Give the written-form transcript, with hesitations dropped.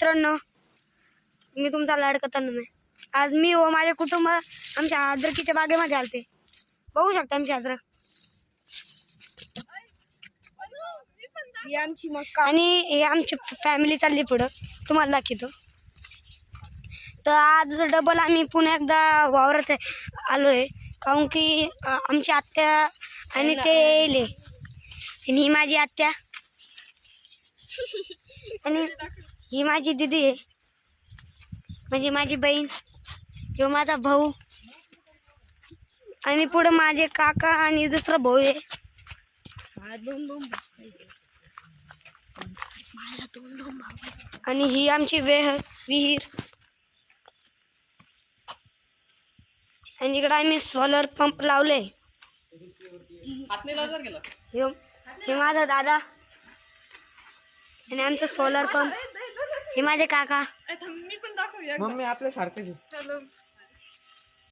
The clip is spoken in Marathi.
मित्रांनो, मी तुमचा लाडका तन्मय. आज मी व माझे कुटुंब आमच्या अद्रकीच्या बागेमध्ये आलते. बघू शकता आमची अद्रक आमची मक्का आणि हे आमची फॅमिली चालली पुढं, तुम्हाला दाखवतो. तर आज डबल आम्ही पुन्हा एकदा वावरात आलोय, काहून की आमची आत्या आणि ते येले आणि ही माझी आत्या आणि ही माझी दीदी आहे, म्हणजे माझी बहीण, ह्यो माझा भाऊ आणि पुढे माझे काका आणि दुसरा भाऊ आहे. आणि ही आमची विहीर आणि इकडे आम्ही सोलर पंप लावले. हे माझा दादा आणि आमचा सोलर पंप, हे माझे काका. मी पण दाखवूया मम्मी आपल्या सारखंच आहे.